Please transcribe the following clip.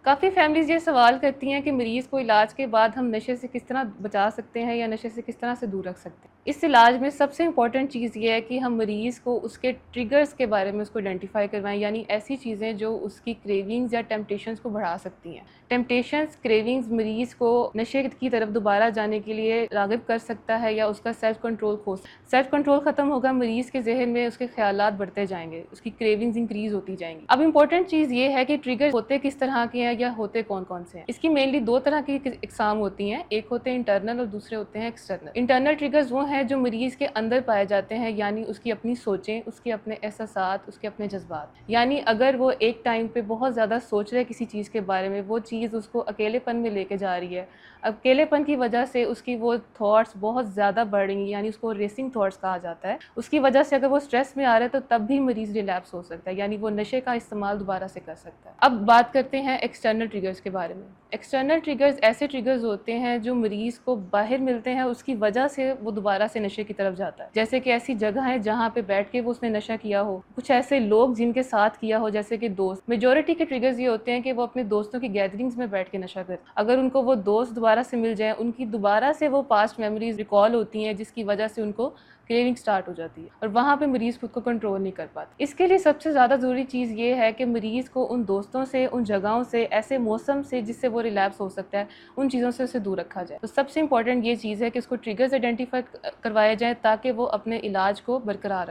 काफ़ी फैमिलीज़ ये सवाल करती हैं कि मरीज़ को इलाज के बाद हम नशे से किस तरह बचा सकते हैं या नशे से किस तरह से दूर रख सकते हैं। इस इलाज में सबसे इम्पॉर्टेंट चीज़ ये है कि हम मरीज़ को उसके ट्रिगर्स के बारे में उसको आइडेंटिफाई करवाएं, यानी ऐसी चीज़ें जो उसकी क्रेविंग्स या टेम्पटेशंस को बढ़ा सकती हैं। टेम्पटेशंस, क्रेविंग्स मरीज़ को नशे की तरफ दोबारा जाने के लिए राग़िब कर सकता है या उसका सेल्फ कंट्रोल सेल्फ कंट्रोल ख़त्म होगा, मरीज़ के ज़हन में उसके ख़यालात बढ़ते जाएंगे, उसकी क्रेविंग्स इंक्रीज़ होती जाएंगी। अब इम्पॉर्टेंट चीज़ ये है कि ट्रिगर होते किस तरह के हैं या होते कौन कौन से हैं। इसकी मेनली दो तरह की इकसाम होती हैं, एक होते हैं इंटरनल और दूसरे होते हैं एक्सटर्नल। इंटरनल ट्रिगर्स वो हैं जो मरीज़ के अंदर पाए जाते हैं, यानी उसकी अपनी सोचें, उसके अपने एहसासात, उसके अपने जज्बात। यानी अगर वो एक टाइम पे बहुत ज़्यादा सोच रहे किसी चीज़ के बारे में, वो चीज़ उसको अकेलेपन में लेके जा रही है, अकेलेपन की वजह से उसकी वो थॉट्स बहुत ज़्यादा बढ़ रही हैं, यानी उसको रेसिंग थॉट्स कहा जाता है। उसकी वजह से अगर वो स्ट्रेस में आ रहा है तो तब भी मरीज़ रिलैप्स हो सकता है, यानी वो नशे का इस्तेमाल दोबारा से कर सकता है। अब बात करते हैं एक्सटर्नल ट्रिगर्स के बारे में। एक्सटर्नल ट्रिगर्स ऐसे ट्रिगर्स होते हैं जो मरीज़ को बाहर मिलते हैं, उसकी वजह से वो दोबारा से नशे की तरफ जाता है। जैसे कि ऐसी जगह है जहाँ पे बैठ के वो उसने नशा किया हो, कुछ ऐसे लोग जिनके साथ किया हो, जैसे कि दोस्त। मेजॉरिटी के ट्रिगर्स ये होते हैं कि वो अपने दोस्तों की गैदरिंग्स में बैठ के नशा करते। अगर उनको वो दोस्त दोबारा से मिल जाए, उनकी दोबारा से वो पास्ट मेमोरीज रिकॉल होती हैं, जिसकी वजह से उनको क्रेविंग स्टार्ट हो जाती है और वहाँ पे मरीज़ खुद को कंट्रोल नहीं कर पाता। इसके लिए सबसे ज़्यादा ज़रूरी चीज़ ये है कि मरीज़ को उन दोस्तों से, उन जगहों से, ऐसे मौसम से जिससे वो रिलैप्स हो सकता है, उन चीज़ों से उसे दूर रखा जाए। तो सबसे इंपॉर्टेंट ये चीज़ है कि उसको ट्रिगर्स आइडेंटिफाई करवाए जाएँ ताकि वो अपने इलाज को बरकरार रखे।